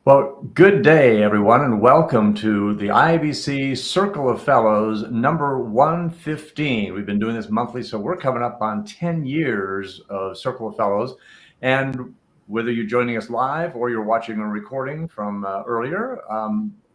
Well, good day, everyone, and welcome to the IBC Circle of Fellows number 115. We've been doing this monthly, so we're coming up on 10 years of Circle of Fellows. And whether you're joining us live or you're watching a recording from earlier,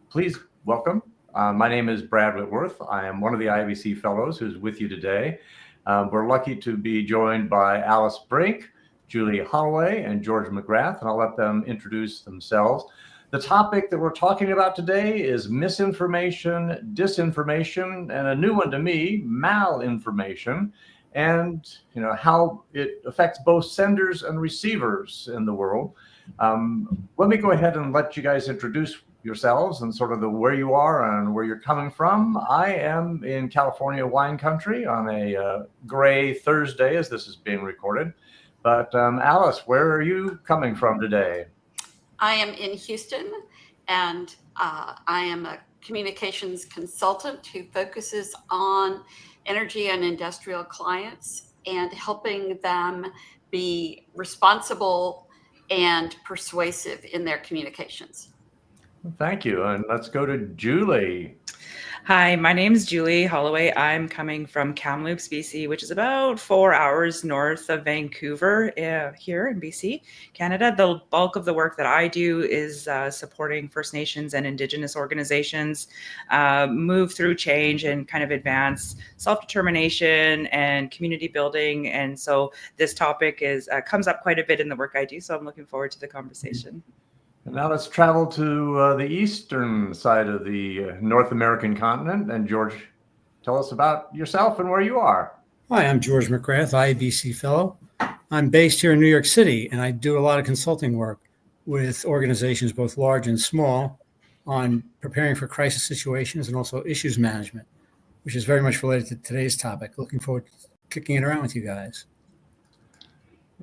please welcome. My name is Brad Whitworth. I am one of the IBC Fellows who's with you today. We're lucky to be joined by Alice Brink, Julie Holloway, and George McGrath, and I'll let them introduce themselves. The topic that we're talking about today is misinformation, disinformation, and a new one to me, malinformation, and how it affects both senders and receivers in the world. Let me go ahead and let you guys introduce yourselves and sort of where you are and where you're coming from. I am in California wine country on a gray Thursday as this is being recorded. But Alice, where are you coming from today? I am in Houston, and I am a communications consultant who focuses on energy and industrial clients and helping them be responsible and persuasive in their communications. Thank you. And let's go to Julie. Hi, my name is Julie Holloway. I'm coming from Kamloops, BC, which is about 4 hours north of Vancouver here in BC, Canada. The bulk of the work that I do is supporting First Nations and Indigenous organizations move through change and kind of advance self-determination and community building. And so this topic comes up quite a bit in the work I do. So I'm looking forward to the conversation. And now let's travel to the eastern side of the North American continent. And George, tell us about yourself and where you are. Hi, I'm George McGrath, IBC Fellow. I'm based here in New York City, and I do a lot of consulting work with organizations, both large and small, on preparing for crisis situations and also issues management, which is very much related to today's topic. Looking forward to kicking it around with you guys.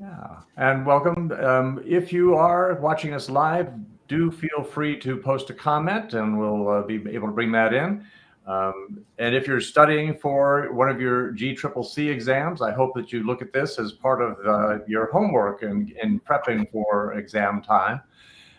Yeah, and welcome. If you are watching us live, do feel free to post a comment and we'll be able to bring that in. And if you're studying for one of your GCCC exams, I hope that you look at this as part of your homework and prepping for exam time.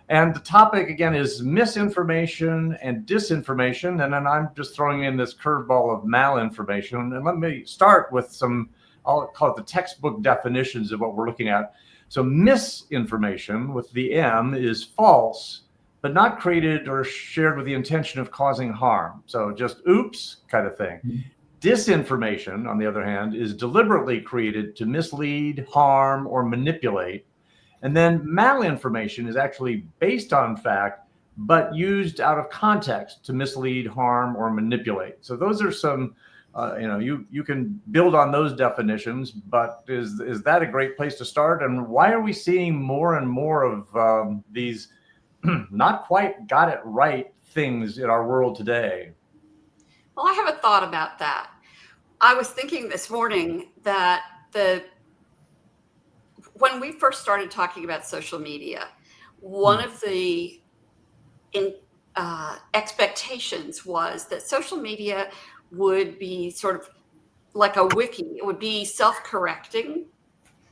And the topic, again, is misinformation and disinformation. And then I'm just throwing in this curveball of malinformation. And let me start with some, I'll call it the textbook definitions of what we're looking at. So misinformation with the M is false, but not created or shared with the intention of causing harm. So just oops kind of thing. Mm-hmm. Disinformation, on the other hand, is deliberately created to mislead, harm, or manipulate. And then malinformation is actually based on fact, but used out of context to mislead, harm, or manipulate. So those are some you can build on those definitions, but is that a great place to start? And why are we seeing more and more of these not quite got it right things in our world today? Well, I have a thought about that. I was thinking this morning that when we first started talking about social media, one of the expectations was that social media would be sort of like a wiki. It would be self-correcting,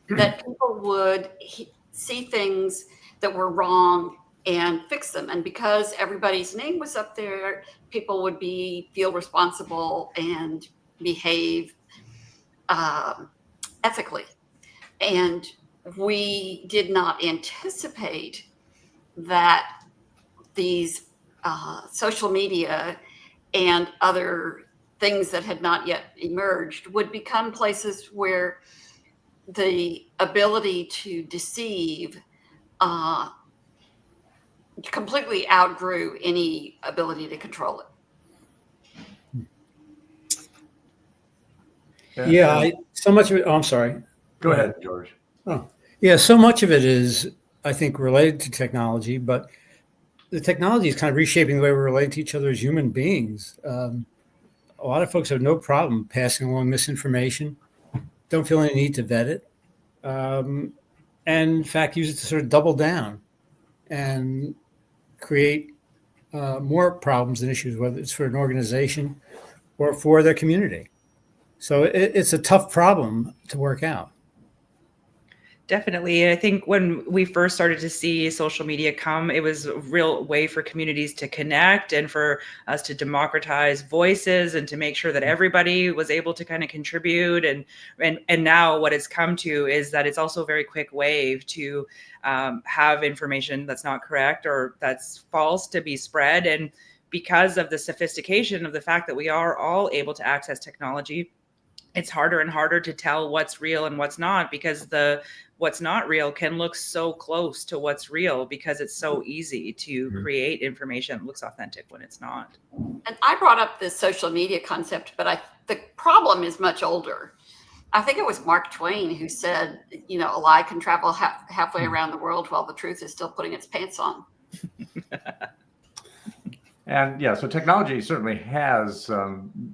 that people would see things that were wrong and fix them. And because everybody's name was up there, people would feel responsible and behave ethically. And we did not anticipate that these social media and other things that had not yet emerged would become places where the ability to deceive completely outgrew any ability to control it. Yeah, so much of it. Oh, I'm sorry. Go ahead, George. Oh, yeah. So much of it is, I think, related to technology, but the technology is kind of reshaping the way we relate to each other as human beings. A lot of folks have no problem passing along misinformation, don't feel any need to vet it, and in fact, use it to sort of double down and create more problems and issues, whether it's for an organization or for their community. So it's a tough problem to work out. Definitely. I think when we first started to see social media come, it was a real way for communities to connect and for us to democratize voices and to make sure that everybody was able to kind of contribute. And now what it's come to is that it's also a very quick way to have information that's not correct or that's false to be spread. And because of the sophistication of the fact that we are all able to access technology, it's harder and harder to tell what's real and what's not, because what's not real can look so close to what's real because it's so easy to create information that looks authentic when it's not. And I brought up this social media concept, but the problem is much older. I think it was Mark Twain who said, a lie can travel halfway around the world while the truth is still putting its pants on. And yeah, so technology certainly has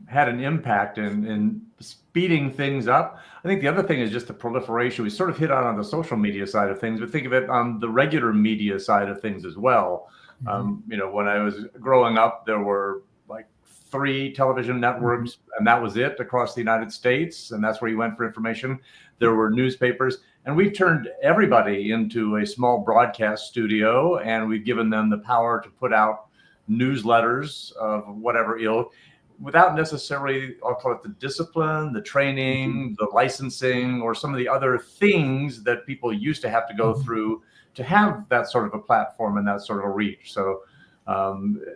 had an impact in speeding things up. I think the other thing is just the proliferation. We sort of hit on the social media side of things, but think of it on the regular media side of things as well. When I was growing up, there were like 3 television networks, and that was it across the United States. And that's where you went for information. There were newspapers, and we've turned everybody into a small broadcast studio, and we've given them the power to put out newsletters of whatever ilk without necessarily, I'll call it the discipline, the training, the licensing, or some of the other things that people used to have to go through to have that sort of a platform and that sort of a reach. So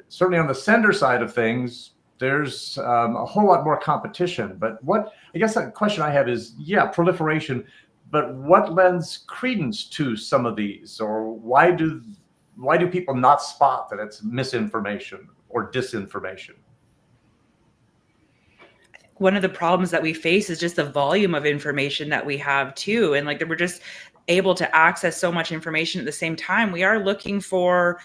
certainly on the sender side of things, there's a whole lot more competition. But I guess the question I have is, proliferation, but what lends credence to some of these? Or why do people not spot that it's misinformation or disinformation? One of the problems that we face is just the volume of information that we have too. And like that we're just able to access so much information at the same time. We are looking for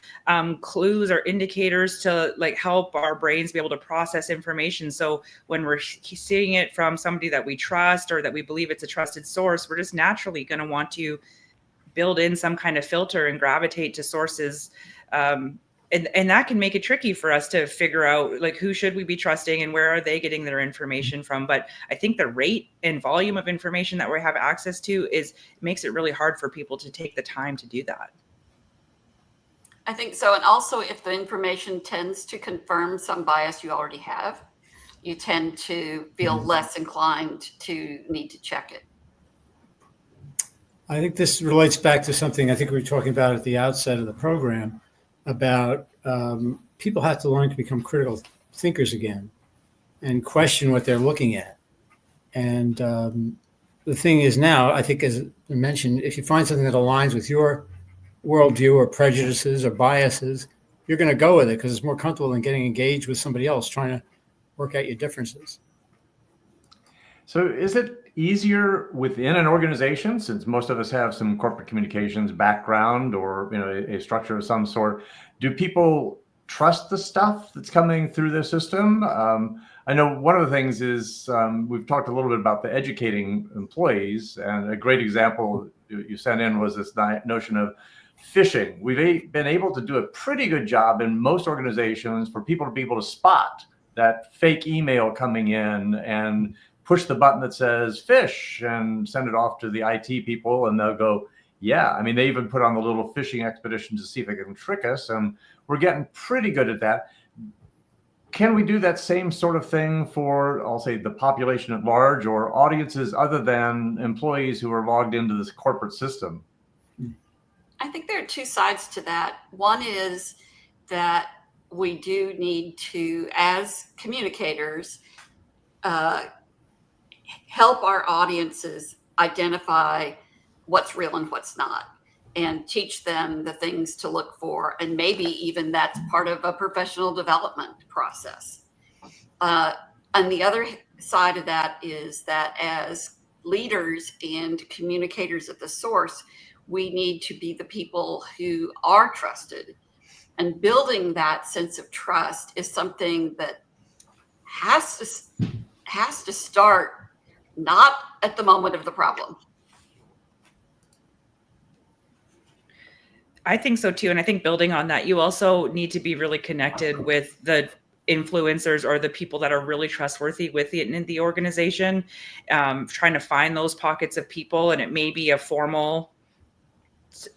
clues or indicators to like help our brains be able to process information. So when we're seeing it from somebody that we trust or that we believe it's a trusted source, we're just naturally going to want to build in some kind of filter and gravitate to sources. And that can make it tricky for us to figure out like who should we be trusting and where are they getting their information from. But I think the rate and volume of information that we have access to makes it really hard for people to take the time to do that. I think so. And also if the information tends to confirm some bias you already have, you tend to feel less inclined to need to check it. I think this relates back to something I think we were talking about at the outset of the program about people have to learn to become critical thinkers again and question what they're looking at. And the thing is now, I think, as I mentioned, if you find something that aligns with your worldview or prejudices or biases, you're going to go with it because it's more comfortable than getting engaged with somebody else trying to work out your differences. So is it easier within an organization, since most of us have some corporate communications background or a structure of some sort? Do people trust the stuff that's coming through their system? I know one of the things is we've talked a little bit about the educating employees, and a great example you sent in was this notion of phishing. We've been able to do a pretty good job in most organizations for people to be able to spot that fake email coming in and push the button that says fish and send it off to the IT people, and they'll go, yeah. I mean, they even put on the little phishing expedition to see if they can trick us, and we're getting pretty good at that. Can we do that same sort of thing for, I'll say, the population at large or audiences other than employees who are logged into this corporate system? I think there are 2 sides to that. One is that we do need to, as communicators, help our audiences identify what's real and what's not, and teach them the things to look for. And maybe even that's part of a professional development process. And the other side of that is that as leaders and communicators at the source, we need to be the people who are trusted. And building that sense of trust is something that has to start not at the moment of the problem. I think so too. And I think building on that, you also need to be really connected with the influencers or the people that are really trustworthy in the organization, trying to find those pockets of people. And it may be a formal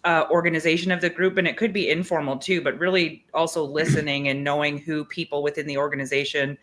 organization of the group, and it could be informal too, but really also listening and knowing who people within the organization,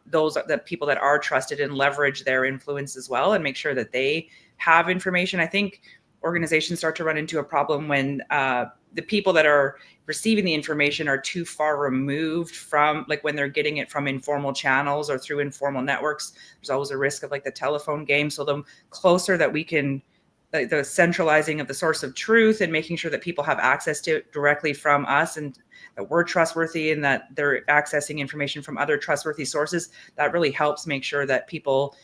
those are the people that are trusted, and leverage their influence as well and make sure that they have information. I think organizations start to run into a problem when the people that are receiving the information are too far removed from, like when they're getting it from informal channels or through informal networks. There's always a risk of like the telephone game. So the closer that we can, the centralizing of the source of truth and making sure that people have access to it directly from us, and that we're trustworthy and that they're accessing information from other trustworthy sources, that really helps make sure that people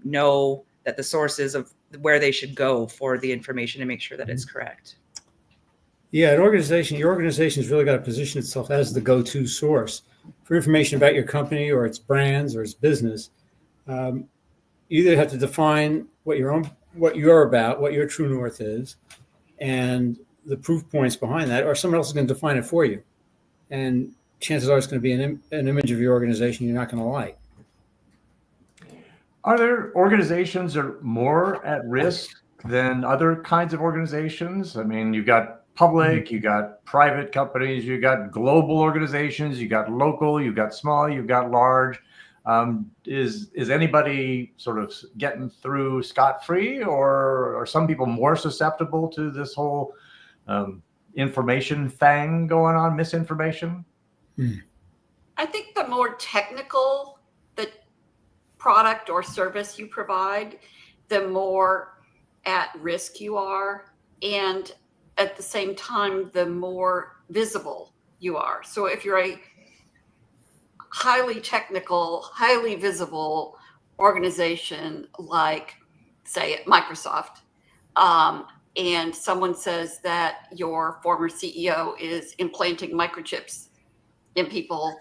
know that the sources of where they should go for the information and make sure that it's correct. Yeah, your organization's really got to position itself as the go-to source for information about your company or its brands or its business. You either have to define what you're about, what your true north is, and the proof points behind that, or someone else is going to define it for you. And chances are it's going to be an image of your organization you're not going to like. Are there organizations that are more at risk than other kinds of organizations? I mean, you've got public, you got private companies, you got global organizations, you got local, you've got small, you've got large. Is anybody sort of getting through scot-free, or are some people more susceptible to this whole information thing going on, misinformation? I think the more technical the product or service you provide, the more at risk you are. And at the same time, the more visible you are. So if you're a highly technical, highly visible organization like, say, Microsoft, and someone says that your former CEO is implanting microchips in people,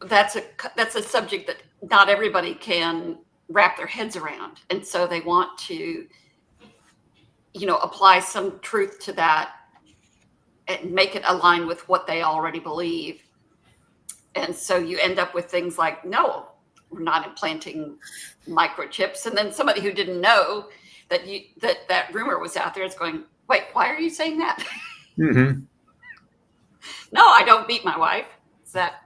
that's a subject that not everybody can wrap their heads around. And so they want to, apply some truth to that and make it align with what they already believe. And so you end up with things like, no, we're not implanting microchips. And then somebody who didn't know that rumor was out there is going, wait, why are you saying that? Mm-hmm. No, I don't beat my wife. Is that?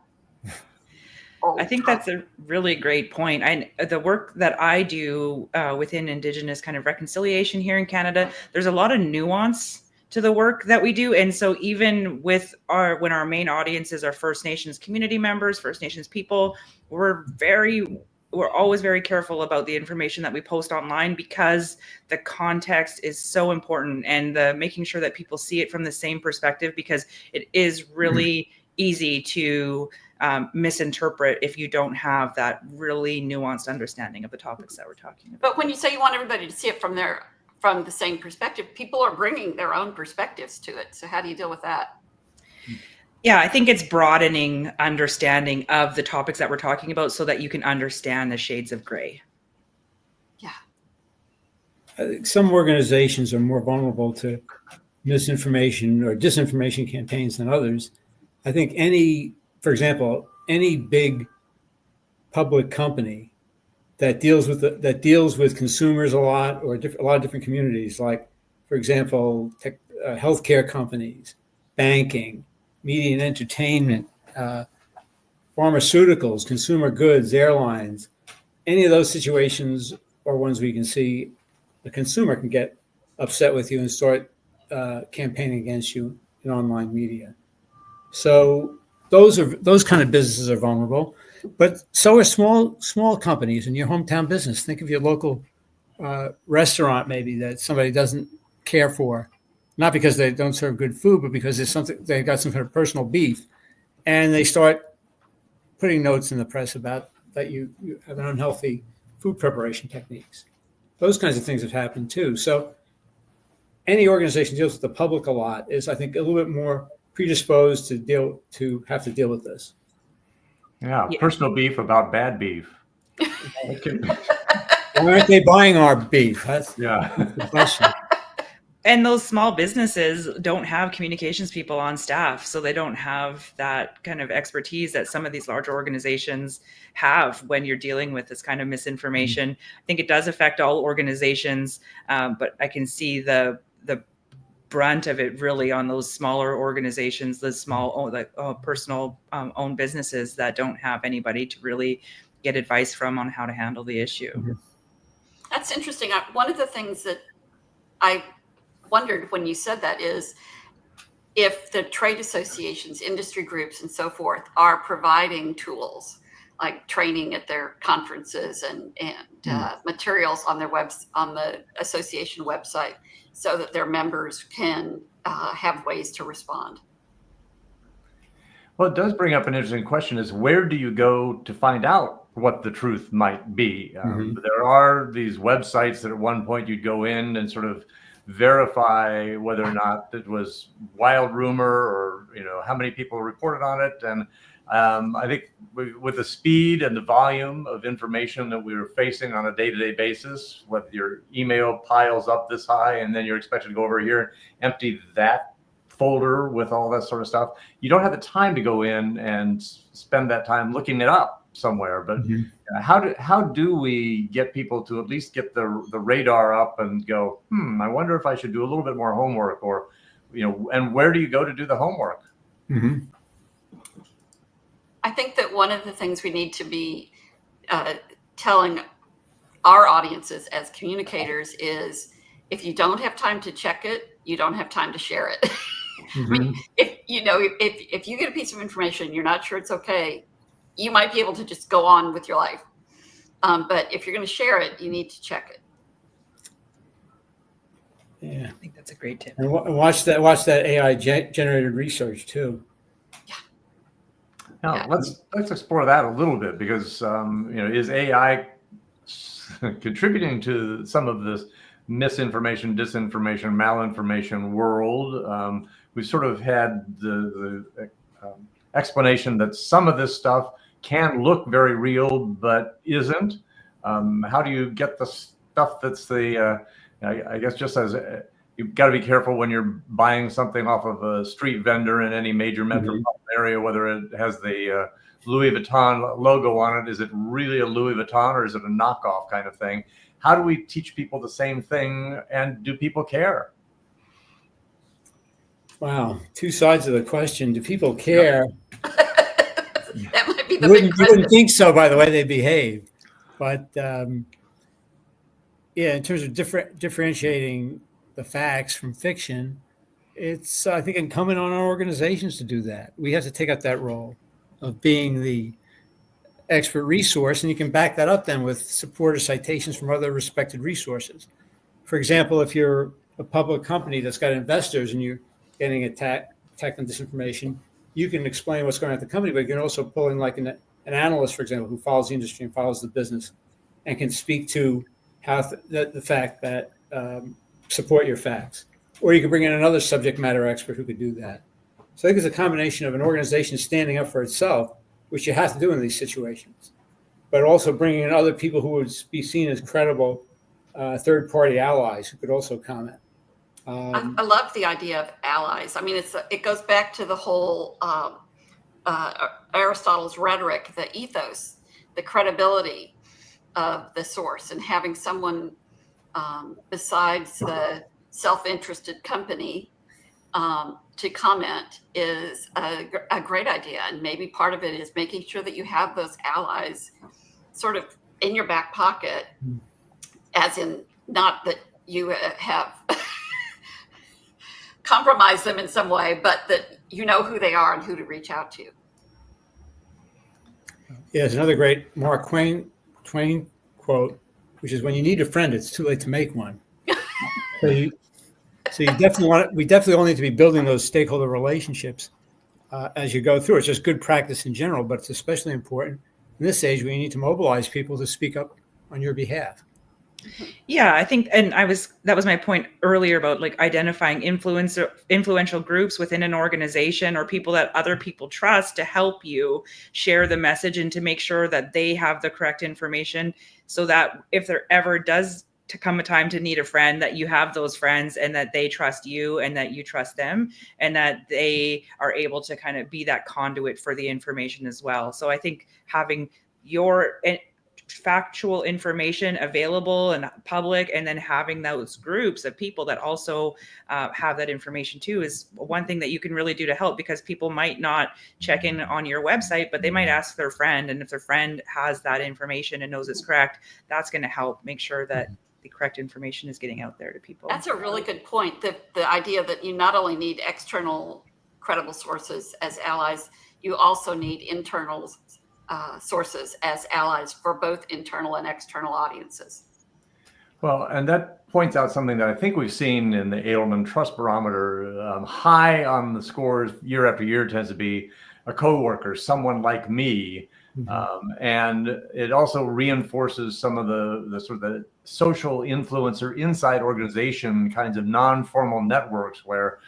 I think that's a really great point. The work that I do within Indigenous kind of reconciliation here in Canada, there's a lot of nuance to the work that we do. And so even with when our main audiences are First Nations community members, First Nations people, we're always very careful about the information that we post online, because the context is so important, and making sure that people see it from the same perspective, because it is really easy to misinterpret if you don't have that really nuanced understanding of the topics that we're talking about. But when you say you want everybody to see it from the same perspective, people are bringing their own perspectives to it. So how do you deal with that? Yeah, I think it's broadening understanding of the topics that we're talking about so that you can understand the shades of gray. Yeah. I think some organizations are more vulnerable to misinformation or disinformation campaigns than others. I think for example, any big public company that deals with consumers a lot, or a lot of different communities, like, for example, healthcare companies, banking, media and entertainment, pharmaceuticals, consumer goods, airlines, any of those situations are ones we can see the consumer can get upset with you and start campaigning against you in online media. So those kind of businesses are vulnerable, but so are small companies in your hometown business. Think of your local restaurant, maybe, that somebody doesn't care for, not because they don't serve good food, but because they've got some kind of personal beef, and they start putting notes in the press about that you have an unhealthy food preparation techniques. Those kinds of things have happened too. So any organization deals with the public a lot is, I think, a little bit more predisposed to have to deal with this. Yeah, personal beef about bad beef. Why aren't they buying our beef? That's the question. And those small businesses don't have communications people on staff, so they don't have that kind of expertise that some of these larger organizations have when you're dealing with this kind of misinformation. I think it does affect all organizations, but I can see the brunt of it really on those smaller organizations, the small personal owned businesses that don't have anybody to really get advice from on how to handle the issue. That's interesting. One of the things that I wondered when you said that is if the trade associations, industry groups, and so forth are providing tools like training at their conferences and materials on their on the association website, so that their members can have ways to respond. Well, it does bring up an interesting question: is where do you go to find out what the truth might be? There are these websites that at one point you'd go in and sort of verify whether or not it was wild rumor, or how many people reported on it. And I think with the speed and the volume of information that we're facing on a day-to-day basis, whether your email piles up this high and then you're expected to go over here and empty that folder with all that sort of stuff, you don't have the time to go in and spend that time looking it up somewhere. But how do we get people to at least get the radar up and go, I wonder if I should do a little bit more homework, or and where do you go to do the homework? I think that one of the things we need to be telling our audiences as communicators is, if you don't have time to check it, you don't have time to share it. I mean, if you get a piece of information, you're not sure it's okay, you might be able to just go on with your life. But if you're going to share it, you need to check it. Yeah, I think that's a great tip. And watch that AI generated research too. Now, let's explore that a little bit, because is AI contributing to some of this misinformation, disinformation, malinformation world? We've sort of had the explanation that some of this stuff can look very real but isn't. How do you get the stuff that's I guess just as you've got to be careful when you're buying something off of a street vendor in any major metropolitan area, whether it has the Louis Vuitton logo on it. Is it really a Louis Vuitton, or is it a knockoff kind of thing? How do we teach people the same thing, and do people care? Wow, two sides of the question. Do people care? That might be the You wouldn't think so by the way they behave. But in terms of differentiating the facts from fiction, it's, I think, incumbent on our organizations to do that. We have to take up that role of being the expert resource, and you can back that up then with support or citations from other respected resources. For example, if you're a public company that's got investors and you're getting attacked on disinformation, you can explain what's going on at the company, but you can also pull in like an analyst, for example, who follows the industry and follows the business and can speak to how the fact that support your facts. Or you can bring in another subject matter expert who could do that. So I think it's a combination of an organization standing up for itself, which you have to do in these situations, but also bringing in other people who would be seen as credible third-party allies who could also comment. I love the idea of allies. I mean, it goes back to the whole Aristotle's rhetoric, the ethos, the credibility of the source, and having someone besides the self-interested company to comment is a great idea. And maybe part of it is making sure that you have those allies sort of in your back pocket, as in not that you have compromised them in some way, but that you know who they are and who to reach out to. Yeah, there's another great Mark Twain quote, which is, when you need a friend, it's too late to make one. So you definitely we definitely all need to be building those stakeholder relationships as you go through. It's just good practice in general, but it's especially important in this age where you need to mobilize people to speak up on your behalf. Yeah, I think, and that was my point earlier about like identifying influential groups within an organization, or people that other people trust to help you share the message and to make sure that they have the correct information, so that if there ever does to come a time to need a friend, that you have those friends and that they trust you and that you trust them, and that they are able to kind of be that conduit for the information as well. So I think having your factual information available and public, and then having those groups of people that also have that information too, is one thing that you can really do to help, because people might not check in on your website, but they might ask their friend, and if their friend has that information and knows it's correct, that's going to help make sure that the correct information is getting out there to people. That's a really good point. The idea that you not only need external credible sources as allies, you also need internal sources as allies for both internal and external audiences. Well, and that points out something that I think we've seen in the Edelman Trust Barometer. High on the scores year after year tends to be a coworker, someone like me. And it also reinforces some of the sort of the social influencer inside organization kinds of non-formal networks where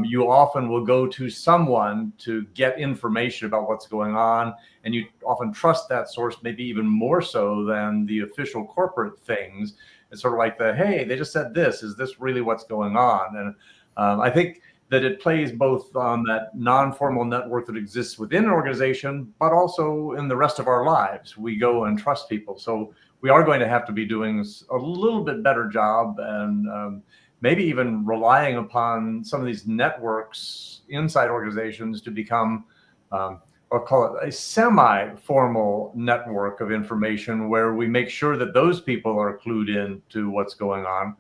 you often will go to someone to get information about what's going on, and you often trust that source maybe even more so than the official corporate things. It's sort of like hey, they just said this. Is this really what's going on? And I think that it plays both on that non-formal network that exists within an organization, but also in the rest of our lives. We go and trust people. So we are going to have to be doing a little bit better job, and maybe even relying upon some of these networks inside organizations to become, I'll call it a semi-formal network of information where we make sure that those people are clued in to what's going on.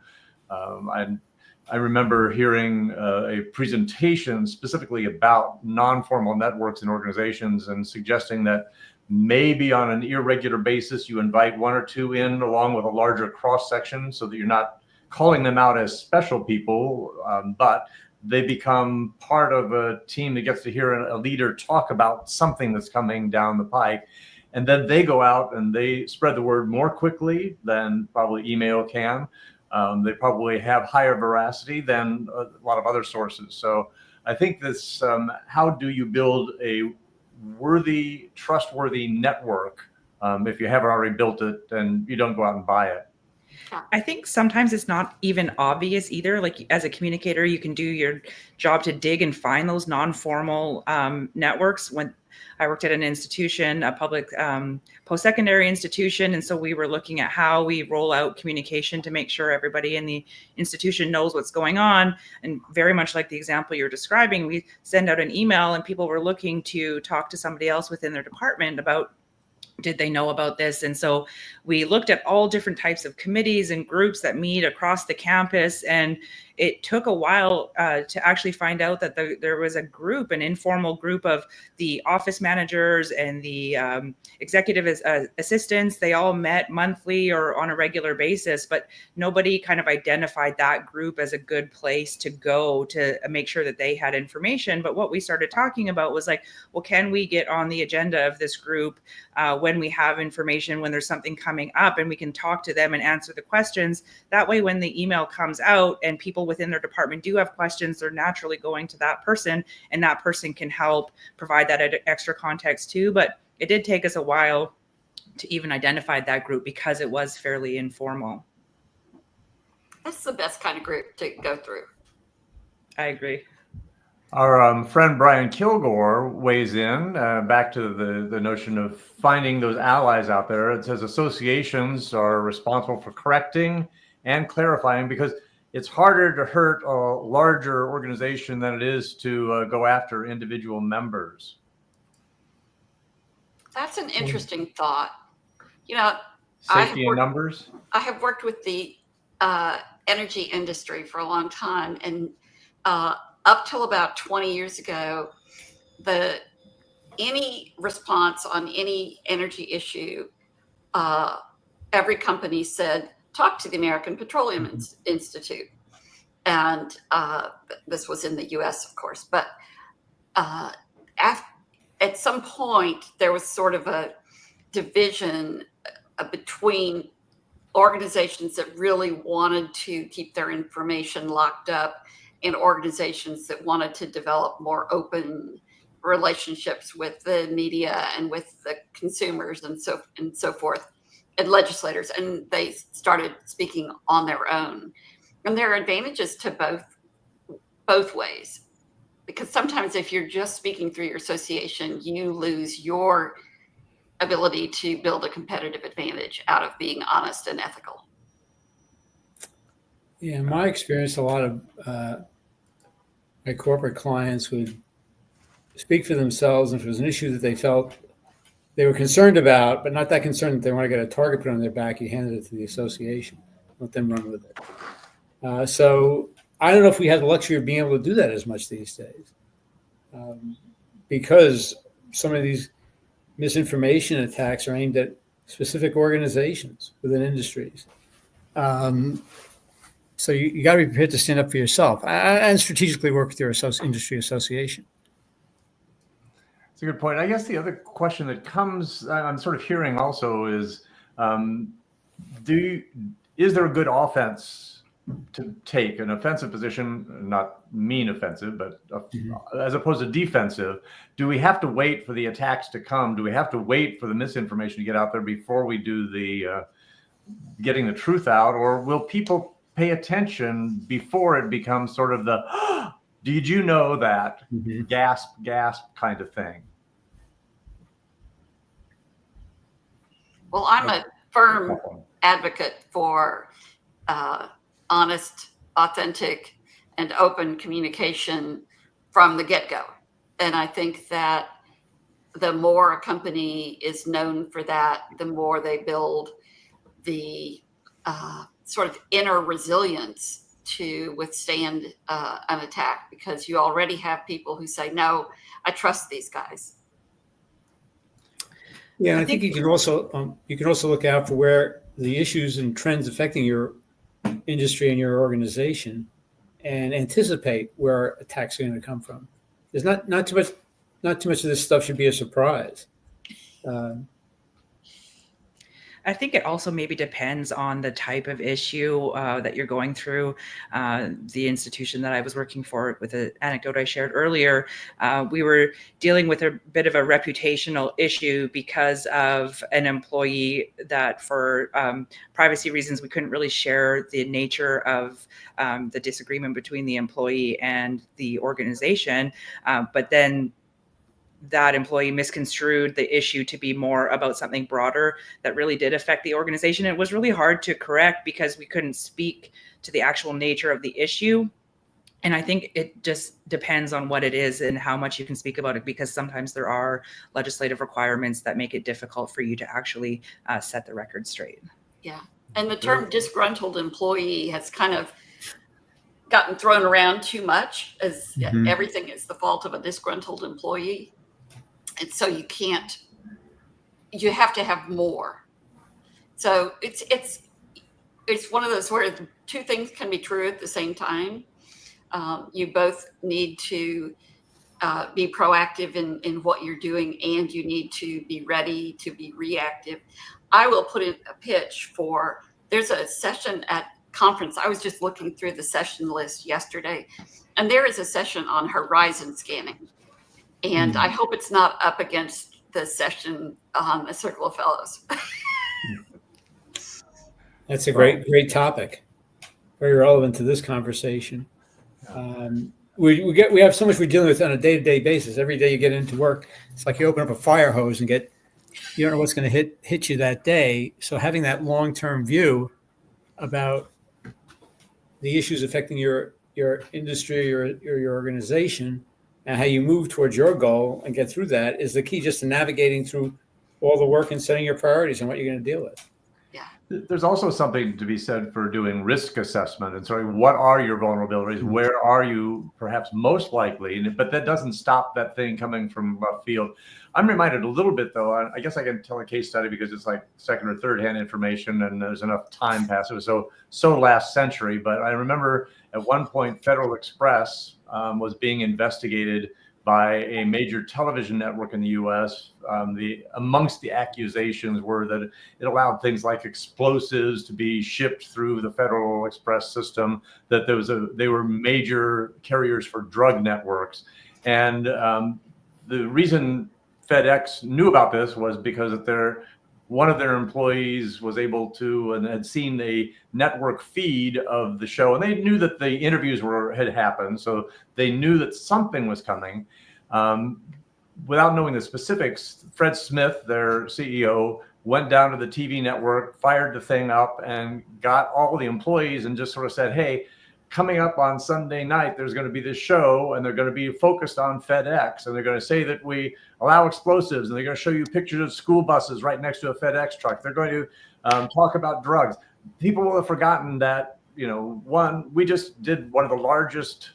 I remember hearing a presentation specifically about non-formal networks in organizations, and suggesting that maybe on an irregular basis, you invite one or two in along with a larger cross-section, so that you're not calling them out as special people, but they become part of a team that gets to hear a leader talk about something that's coming down the pike. And then they go out and they spread the word more quickly than probably email can. They probably have higher veracity than a lot of other sources. So I think this, how do you build a worthy, trustworthy network if you haven't already built it and you don't go out and buy it? I think sometimes it's not even obvious either. Like, as a communicator, you can do your job to dig and find those non-formal networks. When I worked at an institution, a public post-secondary institution, and so we were looking at how we roll out communication to make sure everybody in the institution knows what's going on. And very much like the example you're describing, we send out an email and people were looking to talk to somebody else within their department about, did they know about this? And so we looked at all different types of committees and groups that meet across the campus. And it took a while to actually find out that there was a group, an informal group of the office managers and the executive assistants. They all met monthly or on a regular basis, but nobody kind of identified that group as a good place to go to make sure that they had information. But what we started talking about was like, well, can we get on the agenda of this group when we have information, when there's something coming up, and we can talk to them and answer the questions. That way, when the email comes out and people within their department do have questions, they're naturally going to that person, and that person can help provide that extra context too. But it did take us a while to even identify that group because it was fairly informal. That's the best kind of group to go through. I agree. Our friend Brian Kilgore weighs in back to the notion of finding those allies out there. It says associations are responsible for correcting and clarifying, because it's harder to hurt a larger organization than it is to go after individual members. That's an interesting thought. You know, Safety in numbers. I have worked with the energy industry for a long time, and up till about 20 years ago, any response on any energy issue, every company said, talk to the American Petroleum Institute. And this was in the US, of course. But at some point, there was sort of a division between organizations that really wanted to keep their information locked up and organizations that wanted to develop more open relationships with the media and with the consumers and so forth. and legislators, and they started speaking on their own. And there are advantages to both ways, because sometimes if you're just speaking through your association, you lose your ability to build a competitive advantage out of being honest and ethical. Yeah, in my experience, a lot of my corporate clients would speak for themselves, and if it was an issue that they felt they were concerned about, but not that concerned that they want to get a target put on their back, you handed it to the association, let them run with it. So I don't know if we have the luxury of being able to do that as much these days, because some of these misinformation attacks are aimed at specific organizations within industries. So you got to be prepared to stand up for yourself and strategically work with your industry association. That's a good point. I guess the other question that comes, I'm sort of hearing also is, is there a good offense to take, an offensive position, not mean offensive, but as opposed to defensive? Do we have to wait for the attacks to come? Do we have to wait for the misinformation to get out there before we do the getting the truth out? Or will people pay attention before it becomes sort of the, did you know that, gasp, gasp kind of thing? Well, I'm a firm advocate for honest, authentic, and open communication from the get-go. And I think that the more a company is known for that, the more they build the sort of inner resilience to withstand an attack, because you already have people who say, no, I trust these guys. Yeah, and I think you can also look out for where the issues and trends affecting your industry and your organization, and anticipate where attacks are going to come from. There's not too much of this stuff should be a surprise. I think it also maybe depends on the type of issue that you're going through. The institution that I was working for, with the anecdote I shared earlier, we were dealing with a bit of a reputational issue because of an employee that, for privacy reasons, we couldn't really share the nature of the disagreement between the employee and the organization. But then that employee misconstrued the issue to be more about something broader that really did affect the organization. It was really hard to correct because we couldn't speak to the actual nature of the issue. And I think it just depends on what it is and how much you can speak about it, because sometimes there are legislative requirements that make it difficult for you to actually set the record straight. Yeah. And the term disgruntled employee has kind of gotten thrown around too much, as everything is the fault of a disgruntled employee. And so you have to have more. So it's one of those where two things can be true at the same time. You both need to be proactive in what you're doing, and you need to be ready to be reactive. I will put in a pitch for, there's a session at conference. I was just looking through the session list yesterday, and there is a session on horizon scanning. And I hope it's not up against the session on the Circle of Fellows. That's a great topic. Very relevant to this conversation. We have so much we're dealing with on a day-to-day basis. Every day you get into work, it's like you open up a fire hose and you don't know what's going to hit you that day. So having that long-term view about the issues affecting your industry or your organization, and how you move towards your goal and get through that, is the key, just to navigating through all the work and setting your priorities and what you're going to deal with. Yeah. There's also something to be said for doing risk assessment and sorry, what are your vulnerabilities? Where are you perhaps most likely? But that doesn't stop that thing coming from left field. I'm reminded a little bit, though, I guess I can tell a case study because it's like second or third hand information and there's enough time passed. It was so last century. But I remember at one point, Federal Express was being investigated by a major television network in the U.S. Amongst the accusations were that it allowed things like explosives to be shipped through the Federal Express system, that they were major carriers for drug networks. And the reason FedEx knew about this was because one of their employees was able to and had seen a network feed of the show, and they knew that the interviews had happened, so they knew that something was coming. Without knowing the specifics, Fred Smith, their CEO, went down to the TV network, fired the thing up, and got all the employees and just sort of said, hey, coming up on Sunday night, there's going to be this show, and they're going to be focused on FedEx, and they're going to say that we allow explosives, and they're going to show you pictures of school buses right next to a FedEx truck. They're going to talk about drugs. People will have forgotten that, we just did one of the largest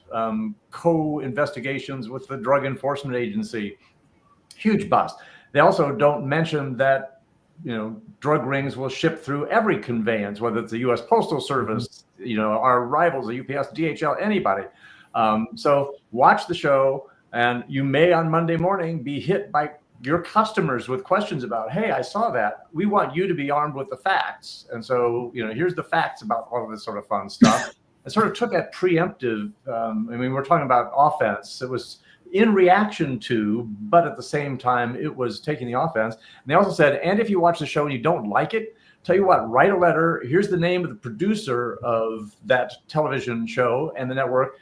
co-investigations with the Drug Enforcement Agency. Huge bust. They also don't mention that, drug rings will ship through every conveyance, whether it's the U.S. Postal Service, our rivals, the UPS, DHL, anybody. So watch the show, and you may on Monday morning be hit by your customers with questions about, hey, I saw that. We want you to be armed with the facts. And so, here's the facts about all of this sort of fun stuff. I sort of took that preemptive, we're talking about offense. It was in reaction to, but at the same time, it was taking the offense. And they also said, and if you watch the show and you don't like it, tell you what, write a letter. Here's the name of the producer of that television show and the network.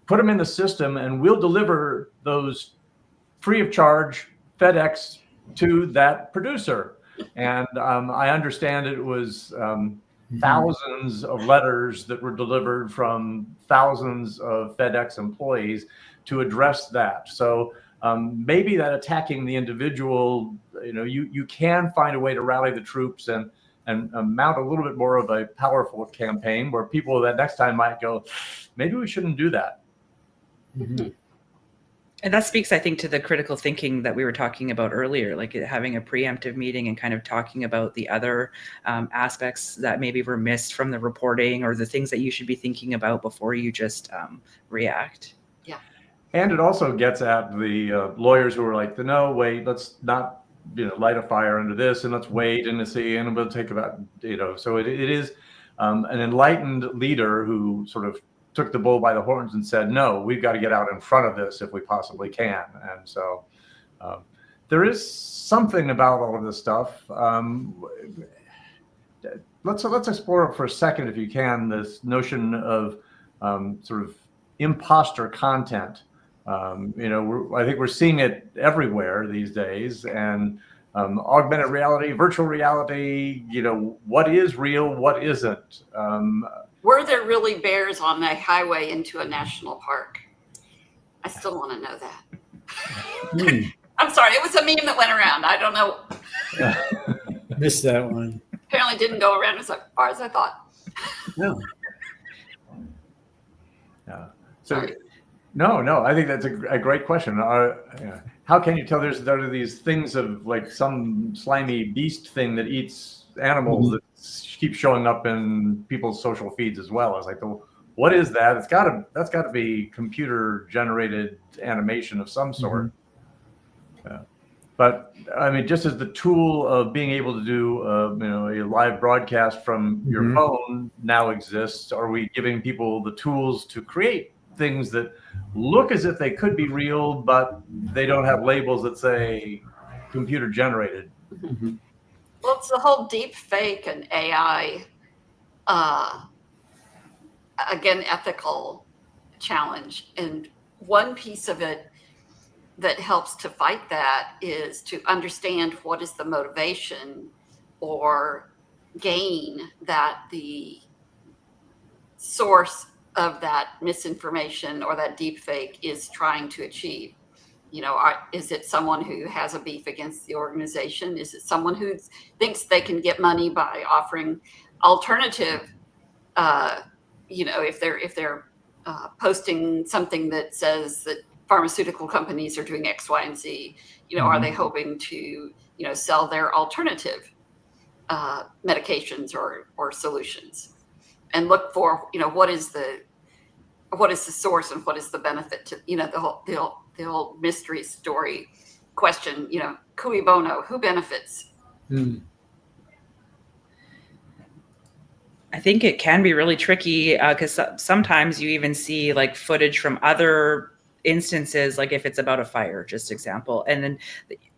Put them in the system, and we'll deliver those free of charge FedEx to that producer. And I understand it was thousands of letters that were delivered from thousands of FedEx employees to address that. So maybe that attacking the individual, you can find a way to rally the troops and mount a little bit more of a powerful campaign where people that next time might go, maybe we shouldn't do that. Mm-hmm. And that speaks, I think, to the critical thinking that we were talking about earlier, like having a preemptive meeting and kind of talking about the other aspects that maybe were missed from the reporting, or the things that you should be thinking about before you just react. Yeah. And it also gets at the lawyers who are like, no, wait, let's not light a fire under this, and let's wait and see, and we'll take about, so it is an enlightened leader who sort of took the bull by the horns and said, no, we've got to get out in front of this if we possibly can. And so there is something about all of this stuff. Let's explore for a second, if you can, this notion of sort of imposter content. I think we're seeing it everywhere these days, and augmented reality, virtual reality, what is real, what isn't. Were there really bears on the highway into a national park? I still want to know that. I'm sorry, it was a meme that went around. I don't know. Missed that one. Apparently didn't go around as far as I thought. No. Yeah. Sorry. No, I think that's a great question. How can you tell there are these things of like some slimy beast thing that eats animals that keep showing up in people's social feeds as well? It's like, what is that? That's got to be computer generated animation of some sort. But just as the tool of being able to do a live broadcast from your phone now exists, are we giving people the tools to create things that look as if they could be real, but they don't have labels that say computer generated? Well, it's the whole deep fake and AI, again, ethical challenge. And one piece of it that helps to fight that is to understand what is the motivation or gain that the source of that misinformation or that deep fake is trying to achieve. Is it someone who has a beef against the organization? Is it someone who thinks they can get money by offering alternative, if they're posting something that says that pharmaceutical companies are doing X, Y, and Z, are they hoping to, sell their alternative medications or solutions? And look for, what is the source and what is the benefit to, the whole mystery story question, cui bono, who benefits? I think it can be really tricky because sometimes you even see like footage from other instances, like if it's about a fire, just example, and then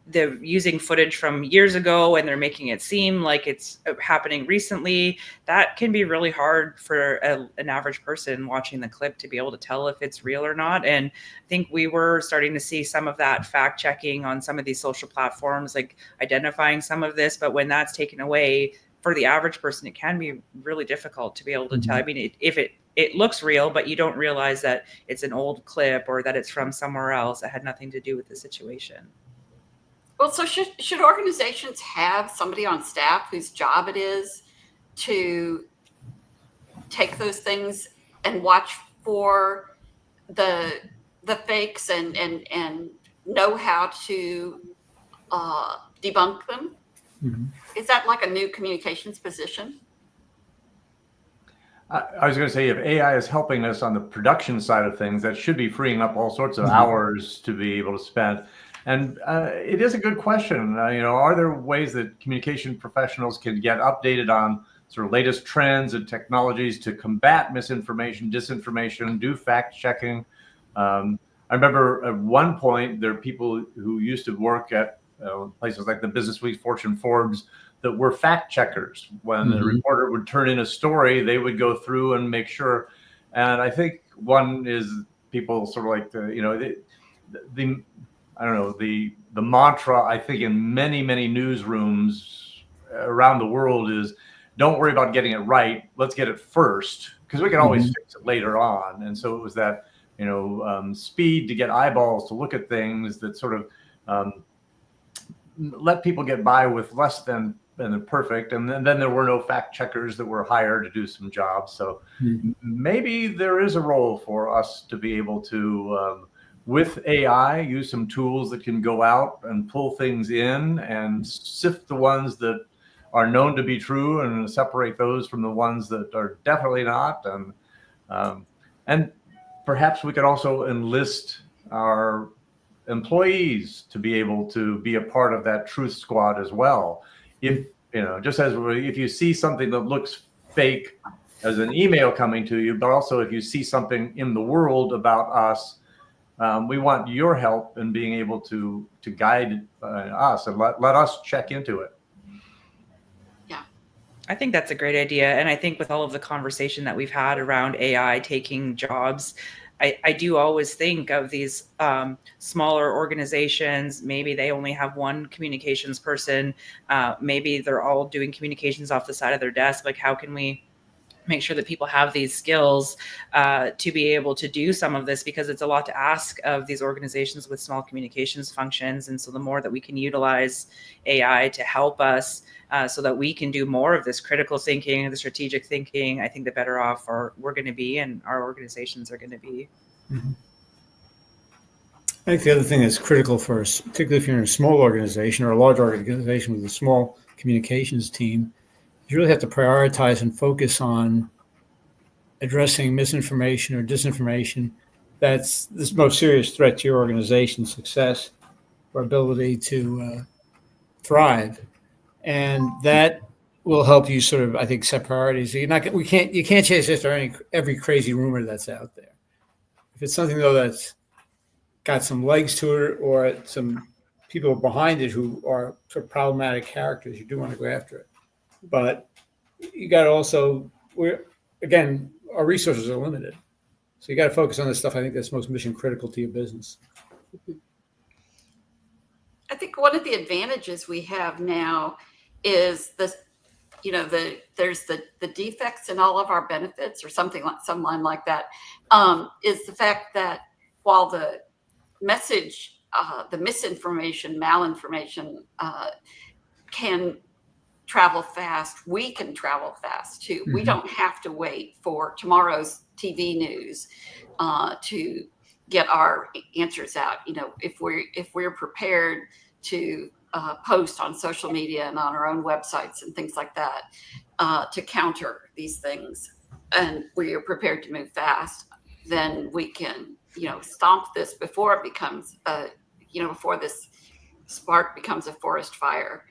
they're using footage from years ago and they're making it seem like it's happening recently, that can be really hard for an average person watching the clip to be able to tell if it's real or not. And I think we were starting to see some of that fact checking on some of these social platforms, like identifying some of this. But when that's taken away, for the average person, it can be really difficult to be able to tell. I mean, if it looks real, but you don't realize that it's an old clip or that it's from somewhere else that had nothing to do with the situation. Well, so should organizations have somebody on staff whose job it is to take those things and watch for the fakes and know how to debunk them? Mm-hmm. Is that like a new communications position? I was going to say, if AI is helping us on the production side of things, that should be freeing up all sorts of Mm-hmm. hours to be able to spend. And it is a good question. Are there ways that communication professionals can get updated on sort of latest trends and technologies to combat misinformation, disinformation, do fact checking? I remember at one point there are people who used to work at places like the Business Week, Fortune, Forbes, that were fact checkers. When the reporter would turn in a story, they would go through and make sure. And I think one is people sort of like the I don't know, the mantra, I think, in many newsrooms around the world is, don't worry about getting it right. Let's get it first, because we can always fix it later on. And so it was that, speed to get eyeballs to look at things that sort of let people get by with less than perfect. And then there were no fact checkers that were hired to do some jobs. So maybe there is a role for us to be able to, with AI, use some tools that can go out and pull things in and sift the ones that are known to be true and separate those from the ones that are definitely not. And perhaps we could also enlist our employees to be able to be a part of that truth squad as well. If if you see something that looks fake as an email coming to you, but also if you see something in the world about us, we want your help in being able to guide us and let us check into it. Yeah, I think that's a great idea. And I think with all of the conversation that we've had around AI taking jobs, I do always think of these smaller organizations. Maybe they only have one communications person. Maybe they're all doing communications off the side of their desk. Like, how can we make sure that people have these skills to be able to do some of this, because it's a lot to ask of these organizations with small communications functions. And so the more that we can utilize AI to help us so that we can do more of this critical thinking, the strategic thinking, I think the better off we're going to be and our organizations are going to be. Mm-hmm. I think the other thing that's critical for us, particularly if you're in a small organization or a large organization with a small communications team, you really have to prioritize and focus on addressing misinformation or disinformation that's the most serious threat to your organization's success or ability to thrive. And that will help you sort of, I think, set priorities. You can't chase after every crazy rumor that's out there. If it's something though that's got some legs to it or some people behind it who are sort of problematic characters, you do want to go after it. But you got to also, our resources are limited. So you got to focus on the stuff I think that's most mission critical to your business. I think one of the advantages we have now is there's the defects in all of our benefits, or some line like that, is the fact that while the message, the misinformation, malinformation can travel fast, we can travel fast too. We don't have to wait for tomorrow's TV news to get our answers out. If we're prepared to post on social media and on our own websites and things like that to counter these things, and we are prepared to move fast, then we can stomp this before it becomes before this spark becomes a forest fire.